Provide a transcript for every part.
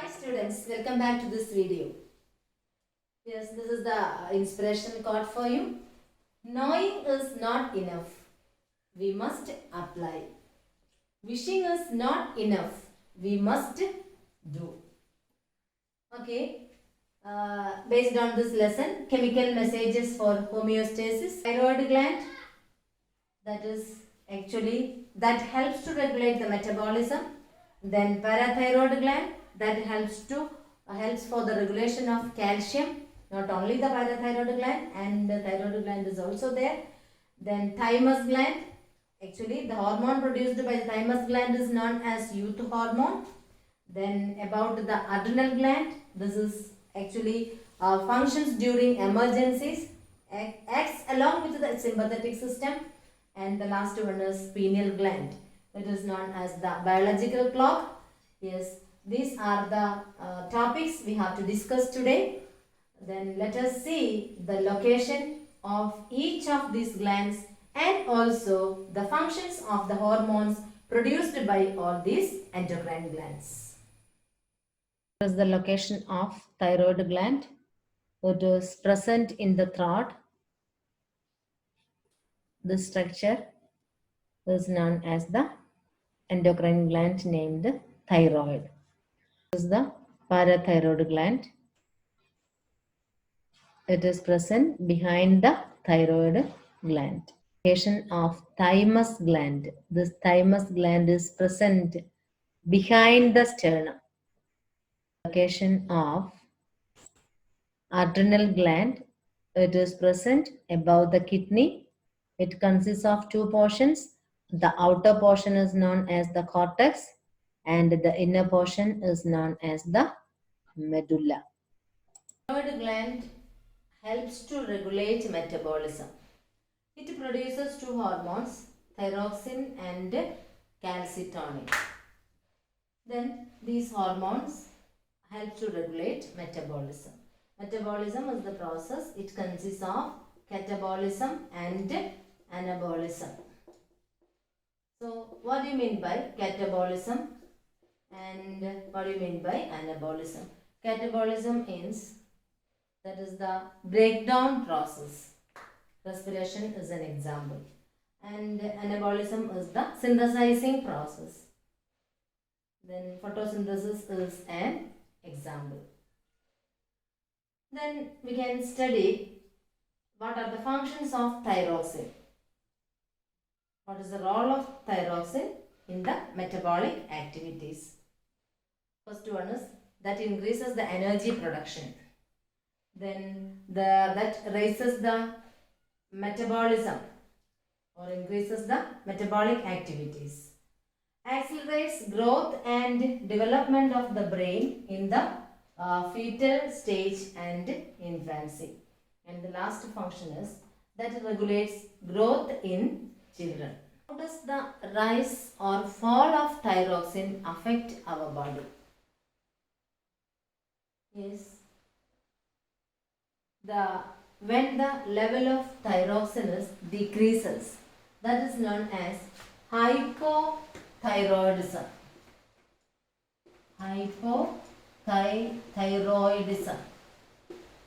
Hi students, welcome back to this video. Yes, this is the inspiration card for you. Knowing is not enough. We must apply. Wishing is not enough. We must do. Okay. Based on this lesson, chemical messages for homeostasis. Thyroid gland, that is actually that helps to regulate the metabolism. Then parathyroid gland, that helps for the regulation of calcium. Not only the parathyroid gland, and the thyroid gland is also there. Then thymus gland, actually the hormone produced by the thymus gland is known as youth hormone. Then about the adrenal gland, this is actually functions during emergencies, acts along with the sympathetic system. And the last one is pineal gland, that is known as the biological clock. Yes, these are the topics we have to discuss today. Then let us see the location of each of these glands and also the functions of the hormones produced by all these endocrine glands. This is the location of thyroid gland. It is present in the throat. This structure is known as the endocrine gland named thyroid. This is the parathyroid gland. It is present behind the thyroid gland. Location of thymus gland. This thymus gland is present behind the sternum. Location of adrenal gland. It is present above the kidney. It consists of two portions. The outer portion is known as the cortex and the inner portion is known as the medulla. Thyroid gland helps to regulate metabolism. It produces two hormones, thyroxine and calcitonin. Then these hormones help to regulate metabolism. Metabolism is the process. It consists of catabolism and anabolism. So what do you mean by catabolism and what do you mean by anabolism? Catabolism means that is the breakdown process. Respiration is an example. And anabolism is the synthesizing process. Then photosynthesis is an example. Then we can study what are the functions of thyroxine. What is the role of thyroxine in the metabolic activities? First one is that increases the energy production. Then that raises the metabolism or increases the metabolic activities. Accelerates growth and development of the brain in the fetal stage and infancy. And the last function is that it regulates growth in children. How does the rise or fall of thyroxine affect our body? Yes. When the level of thyroxine decreases, that is known as hypothyroidism. Hypothyroidism.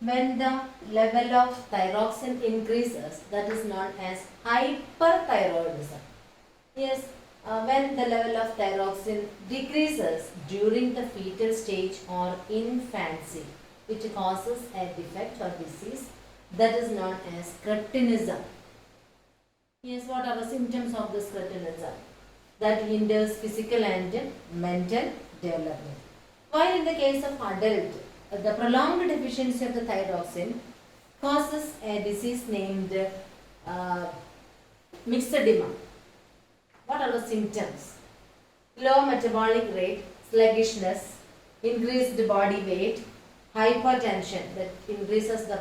When the level of thyroxine increases, that is known as hyperthyroidism. Yes, when the level of thyroxine decreases during the fetal stage or infancy, which causes a defect or disease, that is known as cretinism. Yes, what are the symptoms of this cretinism? That hinders physical and mental development. While in the case of adult, the prolonged deficiency of the thyroxine causes a disease named myxedema. What are the symptoms? Low metabolic rate, sluggishness, increased body weight, hypertension, that increases the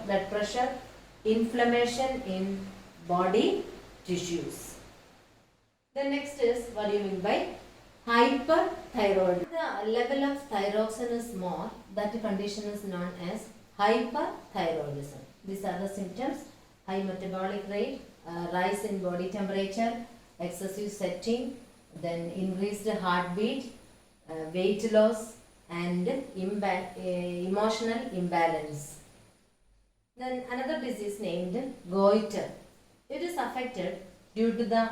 blood pressure, inflammation in body tissues. The next is, what do you mean by hyperthyroid? The level of thyroxine is more, that condition is known as hyperthyroidism. These are the symptoms: high metabolic rate, rise in body temperature, excessive sweating, then increased heartbeat, weight loss, and emotional imbalance. Then another disease named goiter. It is affected due to the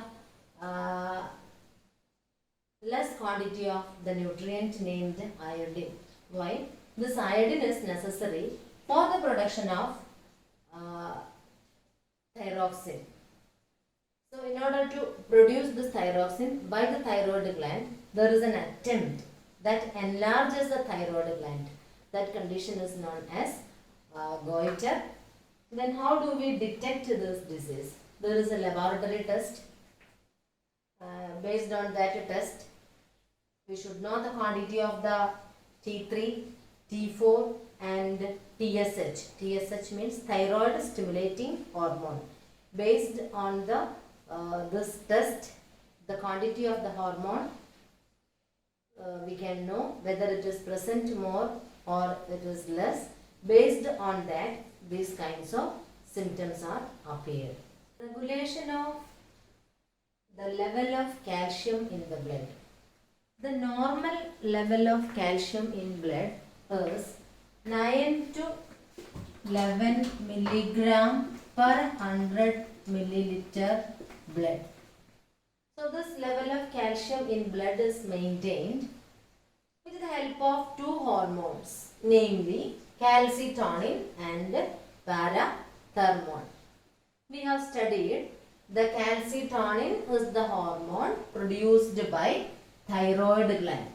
less quantity of the nutrient named iodine. Why? This iodine is necessary for the production of thyroxine. So in order to produce this thyroxine by the thyroid gland, there is an attempt that enlarges the thyroid gland. That condition is known as goiter. Then how do we detect this disease? There is a laboratory test. Based on that test, we should know the quantity of the T3, T4 and TSH. TSH means thyroid stimulating hormone. Based on the this test, the quantity of the hormone, we can know whether it is present more or it is less. Based on that, these kinds of symptoms are appear. Regulation of the level of calcium in the blood. The normal level of calcium in blood is 9 to 11 milligram per 100 milliliter blood. So this level of calcium in blood is maintained with the help of two hormones, namely calcitonin and parathyroid. We have studied the calcitonin is the hormone produced by thyroid gland.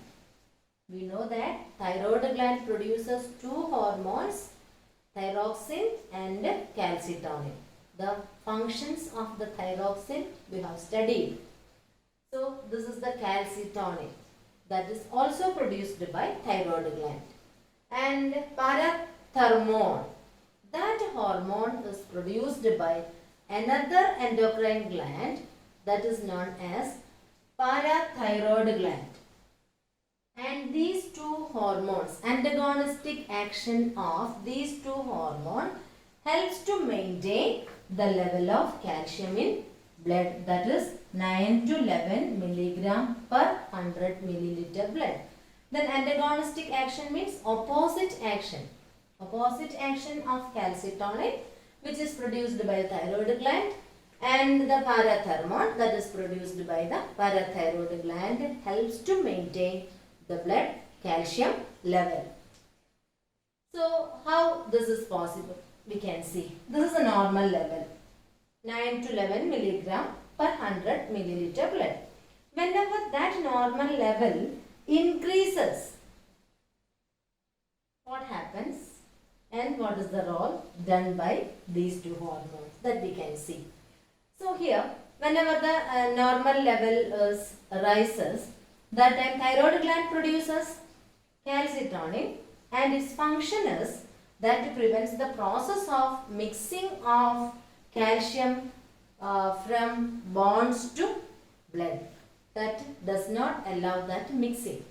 We know that thyroid gland produces two hormones, thyroxine and calcitonin. The functions of the thyroxine we have studied. So this is the calcitonin that is also produced by thyroid gland. And parathyroid, that hormone is produced by another endocrine gland that is known as parathyroid gland. And these two hormones, antagonistic action of these two hormones helps to maintain the level of calcium in blood, that is 9 to 11 milligram per 100 milliliter blood. Then antagonistic action means opposite action. Opposite action of calcitonin, which is produced by the thyroid gland, and the parathyroid that is produced by the parathyroid gland helps to maintain the blood calcium level. So how this is possible? We can see this is a normal level, 9 to 11 milligram per 100 milliliter blood. Whenever that normal level increases, what happens and what is the role done by these two hormones that we can see. So here, whenever the normal level rises, that time thyroid gland produces calcitonin, and its function is that prevents the process of mixing of calcium from bones to blood. That does not allow that mixing,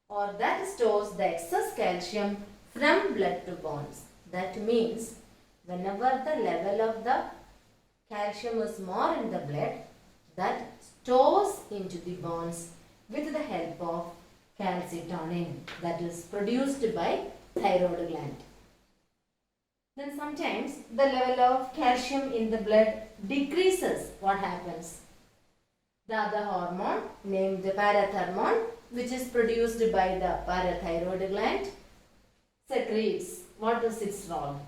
or that stores the excess calcium from blood to bones. That means whenever the level of the calcium is more in the blood, that stores into the bones with the help of calcitonin that is produced by thyroid gland. Then sometimes the level of calcium in the blood decreases. What happens? The other hormone named the parathyroid, which is produced by the parathyroid gland, secretes. What is its role?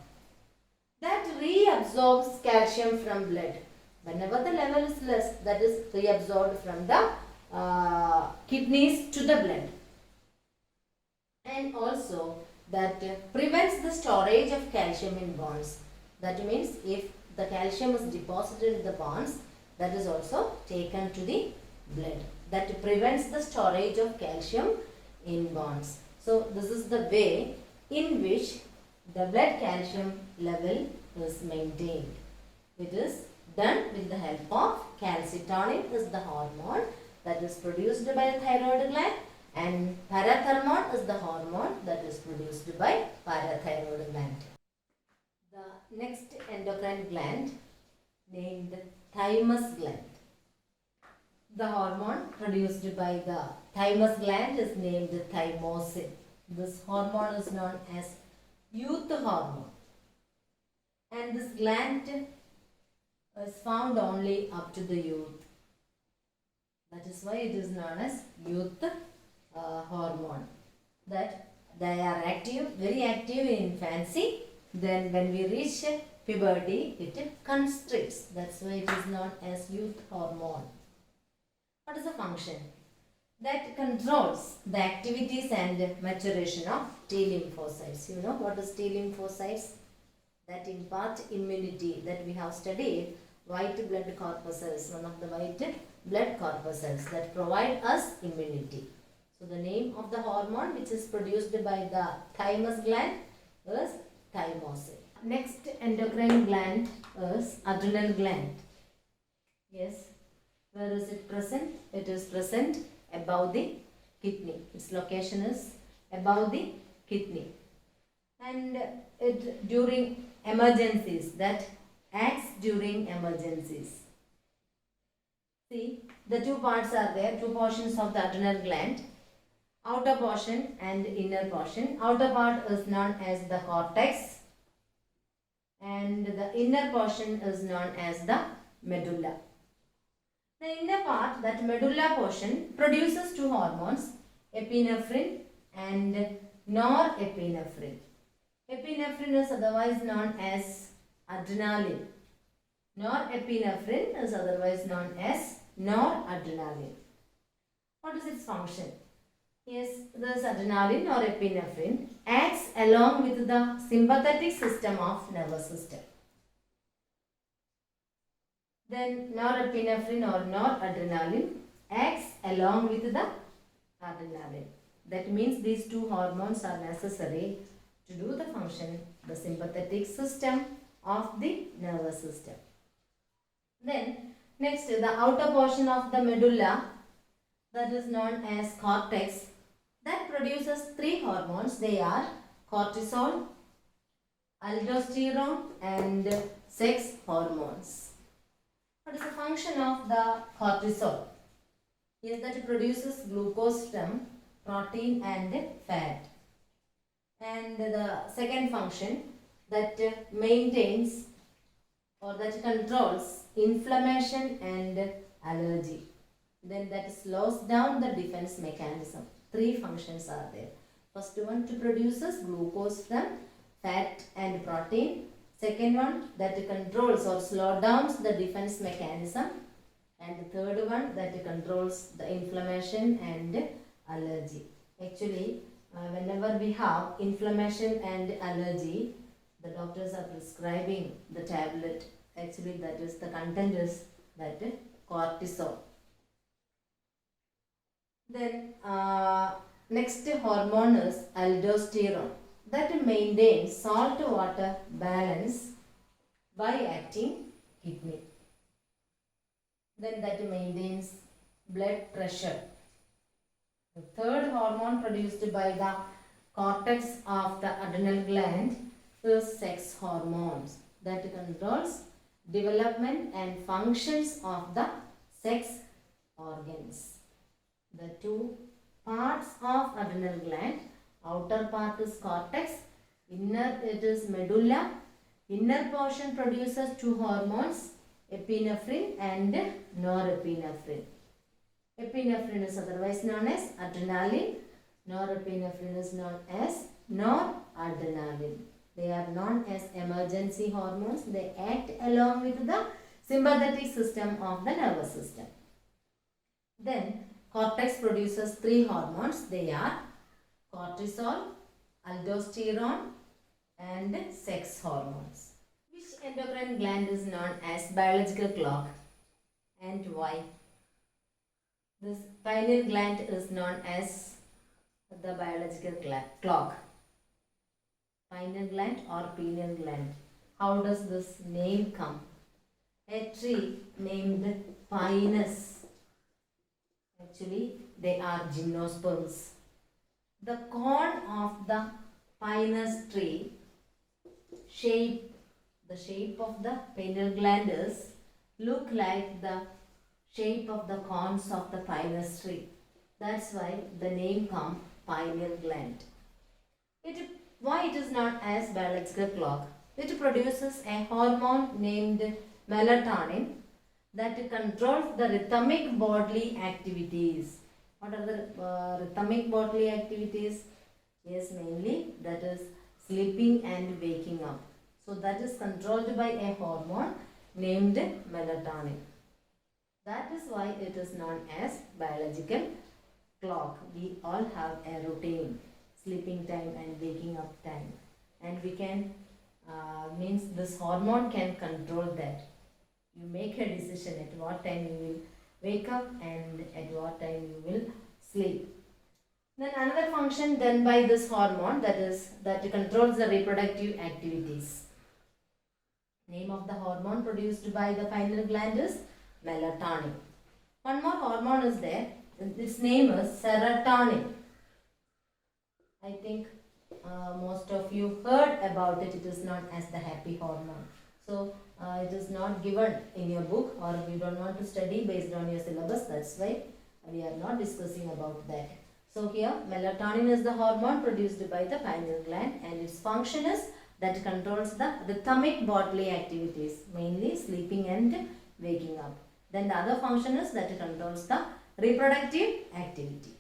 That reabsorbs calcium from blood. Whenever the level is less, that is reabsorbed from the kidneys to the blood. And also that prevents the storage of calcium in bones. That means if the calcium is deposited in the bones, that is also taken to the blood. That prevents the storage of calcium in bones. So this is the way in which the blood calcium level is maintained. It is done with the help of calcitonin, is the hormone that is produced by the thyroid gland, and parathyroid is the hormone that is produced by parathyroid gland. The next endocrine gland named Thymus gland. The hormone produced by the Thymus gland is named thymosin. This hormone is known as youth hormone. And this gland is found only up to the youth. That is why it is known as youth hormone. That they are active, very active in infancy. Then when we reach puberty, it constricts. That's why it is known as youth hormone. What is the function? That controls the activities and maturation of T lymphocytes. You know what is T lymphocytes? That impart immunity, that we have studied. White blood corpuscles, one of the white blood corpuscles that provide us immunity. So the name of the hormone which is produced by the thymus gland is thymosin. Next endocrine gland is adrenal gland. Yes. Where is it present? It is present above the kidney. Its location is above the kidney. And it during emergencies, that acts during emergencies. See, the two parts are there, two portions of the adrenal gland. Outer portion and inner portion. Outer part is known as the cortex and the inner portion is known as the medulla. The inner part, that medulla portion, produces two hormones, epinephrine and norepinephrine. Epinephrine is otherwise known as adrenaline. Norepinephrine is otherwise known as noradrenaline. What is its function? Yes, this adrenaline or epinephrine acts along with the sympathetic system of nervous system. Then norepinephrine or noradrenaline acts along with the adrenaline. That means these two hormones are necessary to do the function, the sympathetic system of the nervous system. Then next, the outer portion of the medulla, that is known as cortex, that produces three hormones. They are cortisol, aldosterone and sex hormones. What is the function of the cortisol? Yes, that it produces glucose from protein and fat. And the second function, that maintains or that controls inflammation and allergy. Then that slows down the defense mechanism. Three functions are there. First one, to produces glucose from fat and protein. Second one, that controls or slow down the defense mechanism. And the third one, that controls the inflammation and allergy. Actually, whenever we have inflammation and allergy, the doctors are prescribing the tablet. Actually, that is the content is that cortisol. Then next hormone is aldosterone, that maintains salt water balance by acting kidney. Then that maintains blood pressure. The third hormone produced by the cortex of the adrenal gland is sex hormones, that controls development and functions of the sex organs. The two parts of adrenal gland, outer part is cortex, inner it is medulla. Inner portion produces two hormones, epinephrine and norepinephrine. Epinephrine is otherwise known as adrenaline. Norepinephrine is known as noradrenaline. They are known as emergency hormones. They act along with the sympathetic system of the nervous system. Then cortex produces three hormones. They are cortisol, aldosterone and sex hormones. Which endocrine gland is known as biological clock and why? This pineal gland is known as the biological clock. Pineal gland or pineal gland. How does this name come? A tree named Pinus. Actually, they are gymnosperms. The cone of the Pinus tree the shape of the pineal gland is look like the shape of the cones of the Pinus tree. That's why the name comes pineal gland. Why it is not as biological clock? It produces a hormone named melatonin that controls the rhythmic bodily activities. What are the rhythmic bodily activities? Yes, mainly that is sleeping and waking up. So that is controlled by a hormone named melatonin. That is why it is known as biological clock. We all have a routine, sleeping time and waking up time, and we can means this hormone can control that. You make a decision at what time you will wake up and at what time you will sleep. Then another function done by this hormone, that controls the reproductive activities. Name of the hormone produced by the pineal gland is melatonin. One more hormone is there. Its name is serotonin. I think most of you heard about it. It is known as the happy hormone. So it is not given in your book, or you don't want to study based on your syllabus. That's why we are not discussing about that. So here melatonin is the hormone produced by the pineal gland, and its function is that controls the rhythmic bodily activities, mainly sleeping and waking up. Then the other function is that controls the reproductive activity.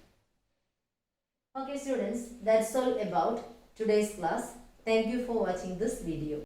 Okay students, that's all about today's class. Thank you for watching this video.